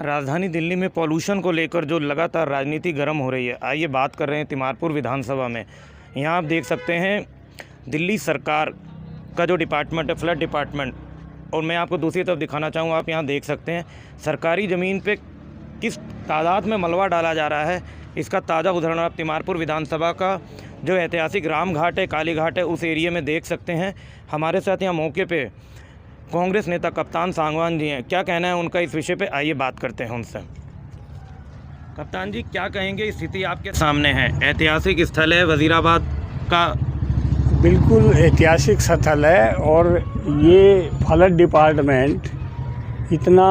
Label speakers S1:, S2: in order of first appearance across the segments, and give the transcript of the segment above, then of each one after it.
S1: राजधानी दिल्ली में पॉल्यूशन को लेकर जो लगातार राजनीति गर्म हो रही है, आइए बात कर रहे हैं तिमारपुर विधानसभा में। यहाँ आप देख सकते हैं दिल्ली सरकार का जो डिपार्टमेंट है, फ्लड डिपार्टमेंट, और मैं आपको दूसरी तरफ दिखाना चाहूँगा। आप यहाँ देख सकते हैं सरकारी ज़मीन पे किस तादाद में मलबा डाला जा रहा है। इसका ताज़ा उदाहरण आप तिमारपुर विधानसभा का जो ऐतिहासिक राम घाट है, काली घाट है, उस एरिया में देख सकते हैं। हमारे साथ यहाँ मौके पे कांग्रेस नेता कप्तान सांगवान जी हैं। क्या कहना है उनका इस विषय पे, आइए बात करते हैं उनसे। कप्तान जी, क्या कहेंगे? स्थिति आपके सामने है, ऐतिहासिक स्थल है वज़ीराबाद का।
S2: बिल्कुल ऐतिहासिक स्थल है और ये फ्लड डिपार्टमेंट इतना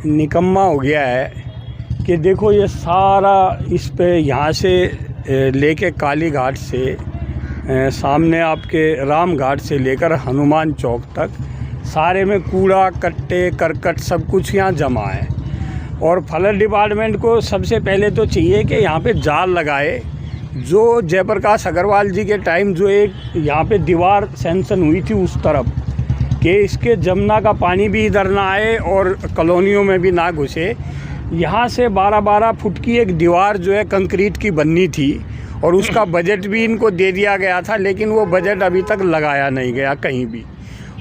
S2: निकम्मा हो गया है कि देखो ये सारा इस पे यहाँ से लेके काली घाट से सामने आपके राम घाट से लेकर हनुमान चौक तक सारे में कूड़ा कट्टे करकट सब कुछ यहाँ जमा है। और फ्लड डिपार्टमेंट को सबसे पहले तो चाहिए कि यहाँ पे जाल लगाए। जो जयप्रकाश अग्रवाल जी के टाइम जो एक यहाँ पे दीवार सैंक्शन हुई थी उस तरफ कि इसके जमुना का पानी भी इधर ना आए और कॉलोनियों में भी ना घुसे, यहाँ से 12-12 फुट की एक दीवार जो है कंक्रीट की बननी थी और उसका बजट भी इनको दे दिया गया था, लेकिन वो बजट अभी तक लगाया नहीं गया कहीं भी।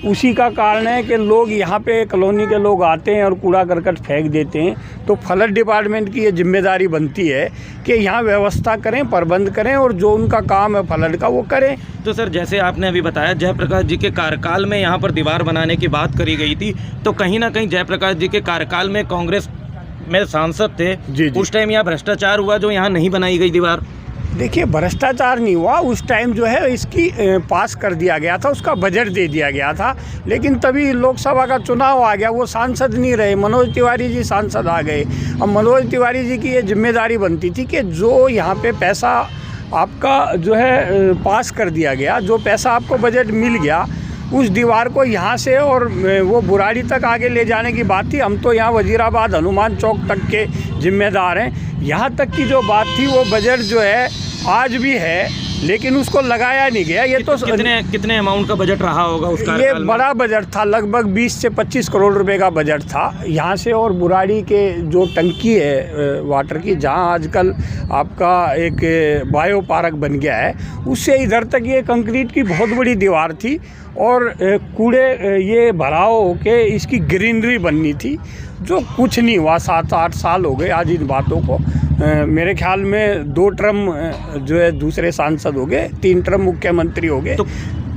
S2: उसी का कारण है कि लोग यहाँ पे कॉलोनी के लोग आते हैं और कूड़ा करकट फेंक देते हैं। तो फ्लड डिपार्टमेंट की ये जिम्मेदारी बनती है कि यहाँ व्यवस्था करें, प्रबंध करें और जो उनका काम है फ्लड का वो करें।
S1: तो सर, जैसे आपने अभी बताया जयप्रकाश जी के कार्यकाल में यहाँ पर दीवार बनाने की बात करी गई थी, तो कहीं ना कहीं जयप्रकाश जी के कार्यकाल में कांग्रेस में सांसद थे
S2: जी।
S1: उस टाइम यहाँ भ्रष्टाचार हुआ जो यहाँ नहीं बनाई गई दीवार।
S2: देखिए, भ्रष्टाचार नहीं हुआ उस टाइम, जो है इसकी पास कर दिया गया था, उसका बजट दे दिया गया था, लेकिन तभी लोकसभा का चुनाव आ गया, वो सांसद नहीं रहे, मनोज तिवारी जी सांसद आ गए। अब मनोज तिवारी जी की ये जिम्मेदारी बनती थी कि जो यहाँ पे पैसा आपका जो है पास कर दिया गया, जो पैसा आपको बजट मिल गया, उस दीवार को यहाँ से और वो बुराड़ी तक आगे ले जाने की बात थी। हम तो यहाँ वज़ीराबाद हनुमान चौक तक के जिम्मेदार हैं। यहाँ तक की जो बात थी वो बजट जो है आज भी है, लेकिन उसको लगाया नहीं गया। ये तो
S1: कितने अमाउंट का बजट रहा होगा उसका?
S2: ये बड़ा बजट था, लगभग 20 से 25 करोड़ रुपए का बजट था यहाँ से। और बुराड़ी के जो टंकी है वाटर की, जहाँ आजकल आपका एक बायो पार्क बन गया है, उससे इधर तक ये कंक्रीट की बहुत बड़ी दीवार थी और कूड़े ये भराव होके इसकी ग्रीनरी बननी थी, जो कुछ नहीं हुआ। 7-8 साल हो गए आज इन बातों को। मेरे ख्याल में 2 टर्म जो है दूसरे सांसद हो गए, 3 टर्म मुख्यमंत्री हो गए।
S1: तो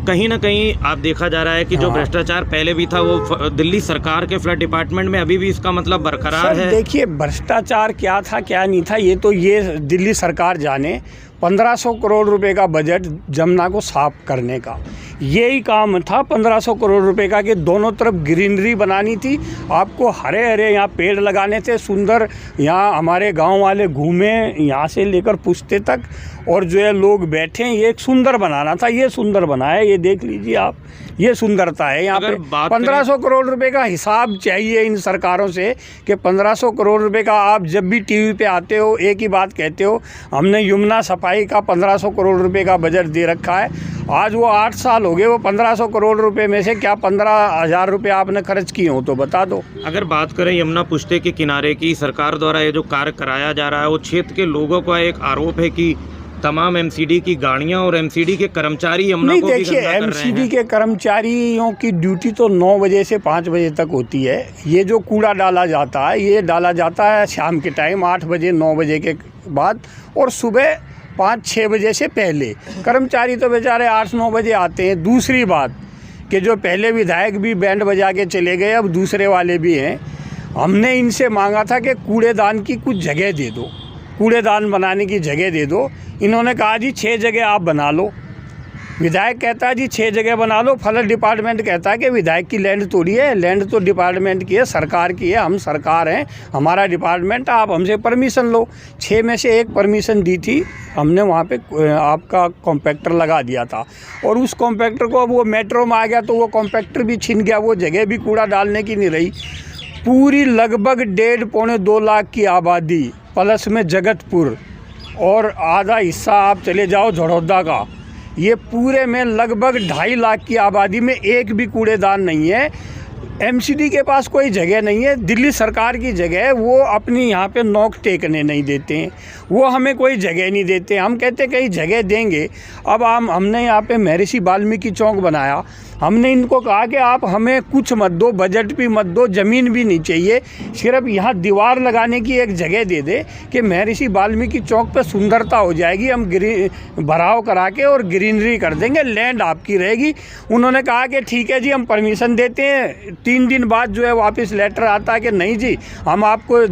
S1: कहीं ना कहीं आप देखा जा रहा है कि जो भ्रष्टाचार पहले भी था वो दिल्ली सरकार के फ्लड डिपार्टमेंट में अभी भी इसका मतलब बरकरार है।
S2: देखिए, भ्रष्टाचार क्या था क्या नहीं था ये तो ये दिल्ली सरकार जाने। 1500 करोड़ रुपए का बजट जमुना को साफ करने का, यही काम था 1500 करोड़ रुपए का, कि दोनों तरफ ग्रीनरी बनानी थी, आपको हरे हरे यहाँ पेड़ लगाने थे सुंदर। यहाँ हमारे गांव वाले घूमे यहाँ से लेकर पुश्ते तक, और जो है लोग बैठे, ये एक सुंदर बनाना था। ये सुंदर बनाया, ये देख लीजिए आप, ये सुंदरता है यहाँ पे। 1500 करोड़ रुपए का हिसाब चाहिए इन सरकारों से कि 1500 करोड़ रुपए का। आप जब भी टीवी पे आते हो एक ही बात कहते हो, हमने यमुना सफाई का 1500 करोड़ रुपए का बजट दे रखा है। आज वो 8 साल हो गए, वो 1500 करोड़ रुपए में से क्या 15,000 रुपए आपने खर्च किए हो तो बता दो।
S1: अगर बात करें यमुना पुश्ते के किनारे की, सरकार द्वारा ये जो कार्य कराया जा रहा है, वो क्षेत्र के लोगों का एक आरोप है कि तमाम एमसीडी की गाड़ियां और एमसीडी के कर्मचारी यमुना को भी गंदा कर रहे हैं।
S2: एमसीडी के कर्मचारियों की ड्यूटी तो 9 बजे से 5 बजे तक होती है। ये जो कूड़ा डाला जाता है, ये डाला जाता है शाम के टाइम 8 बजे 9 बजे के बाद, और सुबह 5-6 बजे से पहले। कर्मचारी तो बेचारे 8-9 बजे आते हैं। दूसरी बात कि जो पहले विधायक भी बैंड बजा के चले गए, अब दूसरे वाले भी हैं। हमने इनसे मांगा था कि कूड़ेदान की कुछ जगह दे दो, कूड़ेदान बनाने की जगह दे दो। इन्होंने कहा जी 6 जगह आप बना लो। विधायक कहता है जी 6 जगह बना लो, फ्लड डिपार्टमेंट कहता है कि विधायक की लैंड थोड़ी है, लैंड तो डिपार्टमेंट की है, सरकार की है, हम सरकार हैं, हमारा डिपार्टमेंट, आप हमसे परमिशन लो। 6 में से 1 परमिशन दी थी हमने, वहाँ पे आपका कॉम्पैक्टर लगा दिया था, और उस कॉम्पैक्टर को अब वो मेट्रो में आ गया तो वो कॉम्पैक्टर भी छिन गया, वो जगह भी कूड़ा डालने की नहीं रही। पूरी लगभग 1.5-2 लाख की आबादी प्लस में जगतपुर और आधा हिस्सा आप चले जाओ झड़ौदा का, ये पूरे में लगभग 2.5 लाख की आबादी में एक भी कूड़ेदान नहीं है। एमसीडी के पास कोई जगह नहीं है, दिल्ली सरकार की जगह है। वो अपनी यहाँ पे नोक टेकने नहीं देते हैं, वो हमें कोई जगह नहीं देते। हम कहते कहीं जगह देंगे। अब हमने यहाँ पे महर्षि वाल्मीकि चौक बनाया, हमने इनको कहा कि आप हमें कुछ मत दो, बजट भी मत दो, ज़मीन भी नहीं चाहिए, सिर्फ यहाँ दीवार लगाने की एक जगह दे दे कि महर्षि वाल्मीकि चौक पे सुंदरता हो जाएगी, हम भराव करा के और ग्रीनरी कर देंगे, लैंड आपकी रहेगी। उन्होंने कहा कि ठीक है जी, हम परमिशन देते हैं। 3 दिन बाद जो है वापस लेटर आता है कि नहीं जी, हम आपको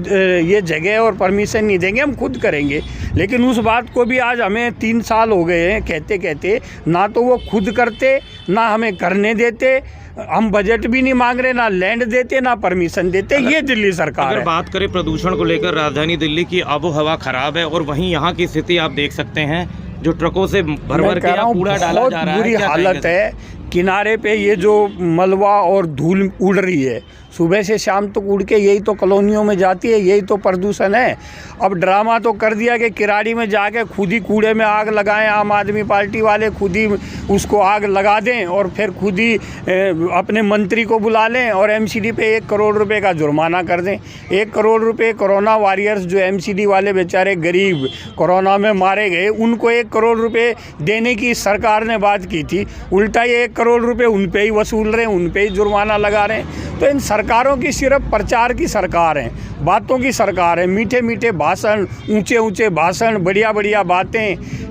S2: ये जगह और परमिशन नहीं देंगे, हम खुद करेंगे। लेकिन उस बात को भी आज हमें 3 साल हो गए हैं कहते कहते, ना तो वो खुद करते ना हमें करने देते। हम बजट भी नहीं मांग रहे, ना लैंड देते, ना परमिशन देते। ये दिल्ली सरकार
S1: अगर
S2: है।
S1: बात करें प्रदूषण को लेकर, राजधानी दिल्ली की आबो हवा खराब है और वहीं यहाँ की स्थिति आप देख सकते हैं, जो ट्रकों से भर के कूड़ा डाला जा रहा है।
S2: बुरी हालत है। किनारे पे ये जो मलबा और धूल उड़ रही है, सुबह से शाम तक उड़ के यही तो कॉलोनियों में जाती है, यही तो प्रदूषण है। अब ड्रामा तो कर दिया कि किराड़ी में जाके खुद ही कूड़े में आग लगाएं, आम आदमी पार्टी वाले खुद ही उसको आग लगा दें और फिर खुद ही अपने मंत्री को बुला लें और एमसीडी पे 1 करोड़ रुपए का जुर्माना कर दें। 1 करोड़ रुपए कोरोना वॉरियर्स जो एमसीडी वाले बेचारे गरीब कोरोना में मारे गए, उनको 1 करोड़ रुपए देने की सरकार ने बात की थी। उल्टा ये 1 करोड़ रुपए उन पे ही वसूल रहे हैं, उन पे ही जुर्माना लगा रहे हैं। तो इन सरकारों की सिर्फ प्रचार की सरकार है, बातों की सरकार है। मीठे मीठे भाषण, ऊंचे ऊंचे भाषण, बढ़िया बढ़िया बातें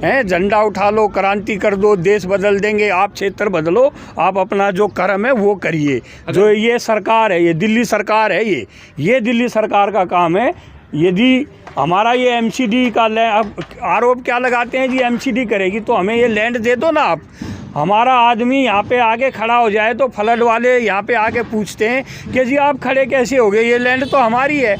S2: हैं। झंडा उठा लो, क्रांति कर दो, देश बदल देंगे, आप क्षेत्र बदलो, आप अपना जो कर्म है वो करिए। जो ये सरकार है, ये दिल्ली सरकार है, ये दिल्ली सरकार का काम है। यदि हमारा ये एमसीडी का अब आरोप क्या लगाते हैं जी, एमसीडी करेगी तो हमें ये लैंड दे दो ना आप। हमारा आदमी यहाँ पे आगे खड़ा हो जाए तो फ्लड वाले यहाँ पे आके पूछते हैं कि जी आप खड़े कैसे हो गए, ये लैंड तो हमारी है।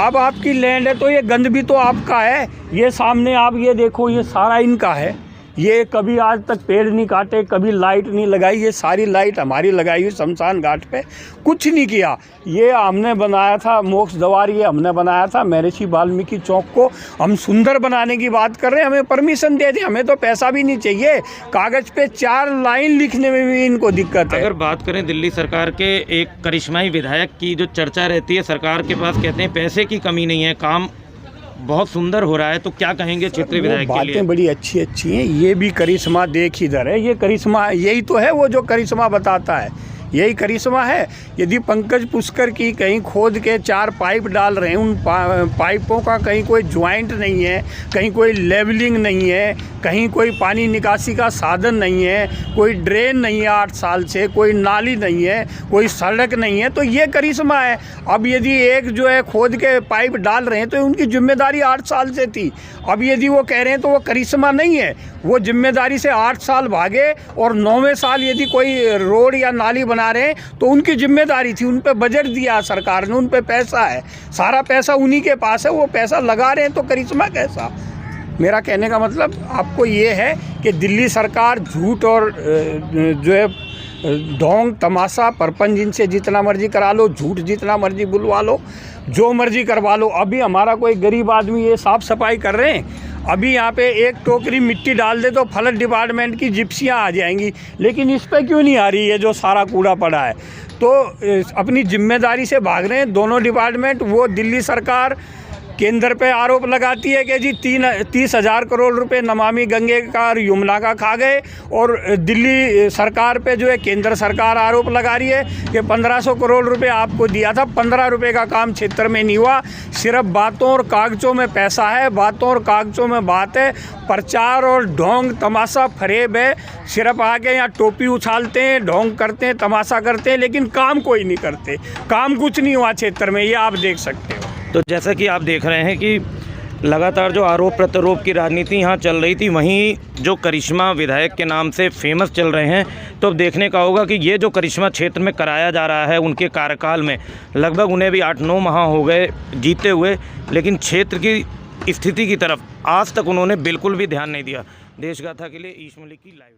S2: अब आपकी लैंड है तो ये गंद भी तो आपका है। ये सामने आप ये देखो, ये सारा इनका है। ये कभी आज तक पेड़ नहीं काटे, कभी लाइट नहीं लगाई, ये सारी लाइट हमारी लगाई हुई शमशान घाट पे, कुछ नहीं किया। ये हमने बनाया था मोक्ष द्वार, ये हमने बनाया था महर्षि वाल्मीकि चौक को हम सुंदर बनाने की बात कर रहे हैं। हमें परमिशन दे दें, हमें तो पैसा भी नहीं चाहिए। कागज़ पे 4 लाइन लिखने में भी इनको दिक्कत है।
S1: अगर बात करें दिल्ली सरकार के एक करिश्माई विधायक की जो चर्चा रहती है, सरकार के पास कहते हैं पैसे की कमी नहीं है, काम बहुत सुंदर हो रहा है, तो क्या कहेंगे क्षेत्रीय विधायक के लिए?
S2: बातें बड़ी अच्छी हैं। ये भी करिश्मा देख इधर है, ये करिश्मा यही तो है, वो जो करिश्मा बताता है यही करिश्मा है। यदि पंकज पुष्कर की कहीं खोद के 4 पाइप डाल रहे हैं, उन पाइपों का कहीं कोई ज्वाइंट नहीं है, कहीं कोई लेवलिंग नहीं है, कहीं कोई पानी निकासी का साधन नहीं है, कोई ड्रेन नहीं है 8 साल से, कोई नाली नहीं है, कोई सड़क नहीं है, तो ये करिश्मा है। अब यदि एक जो है खोद के पाइप डाल रहे हैं तो उनकी जिम्मेदारी 8 साल से थी। अब यदि वो कह रहे हैं तो वो करिश्मा नहीं है, वो जिम्मेदारी से 8 साल भागे और 9वें साल यदि कोई रोड या नाली बना रहे हैं तो उनकी जिम्मेदारी थी। उन पे बजट दिया सरकार ने, उन पे पैसा है, सारा पैसा उन्हीं के पास है, वो पैसा लगा रहे हैं, तो करिश्मा कैसा? मेरा कहने का मतलब आपको ये है कि दिल्ली सरकार झूठ और जो है ढोंग तमाशा परपंच इनसे जितना मर्जी करा लो, झूठ जितना मर्जी बुलवा लो, जो मर्जी करवा लो। अभी हमारा कोई गरीब आदमी ये साफ़ सफाई कर रहे हैं, अभी यहाँ पे 1 टोकरी मिट्टी डाल दे तो फ्लड डिपार्टमेंट की जिप्सियाँ आ जाएंगी, लेकिन इस पर क्यों नहीं आ रही है जो सारा कूड़ा पड़ा है? तो अपनी जिम्मेदारी से भाग रहे हैं दोनों डिपार्टमेंट। वो दिल्ली सरकार केंद्र पे आरोप लगाती है कि जी 30,000 करोड़ रुपए नमामि गंगे का और यमुना का खा गए, और दिल्ली सरकार पे जो है केंद्र सरकार आरोप लगा रही है कि 1500 करोड़ रुपए आपको दिया था, 15 रुपए का काम क्षेत्र में नहीं हुआ। सिर्फ बातों और कागज़ों में पैसा है, बातों और कागज़ों में बात है, प्रचार और ढोंग तमाशा फरेब है। सिर्फ आके यहाँ टोपी उछालते हैं, ढोंग करते हैं, तमाशा करते हैं, लेकिन काम कोई नहीं करते। काम कुछ नहीं हुआ क्षेत्र में, ये आप देख सकते हो।
S1: तो जैसा कि आप देख रहे हैं कि लगातार जो आरोप प्रत्यारोप की राजनीति यहाँ चल रही थी, वहीं जो करिश्मा विधायक के नाम से फेमस चल रहे हैं। तो अब देखने का होगा कि ये जो करिश्मा क्षेत्र में कराया जा रहा है उनके कार्यकाल में, लगभग उन्हें भी 8-9 माह हो गए जीते हुए, लेकिन क्षेत्र की स्थिति की तरफ आज तक उन्होंने बिल्कुल भी ध्यान नहीं दिया। देशगाथा के लिए ईश मलिक की लाइव।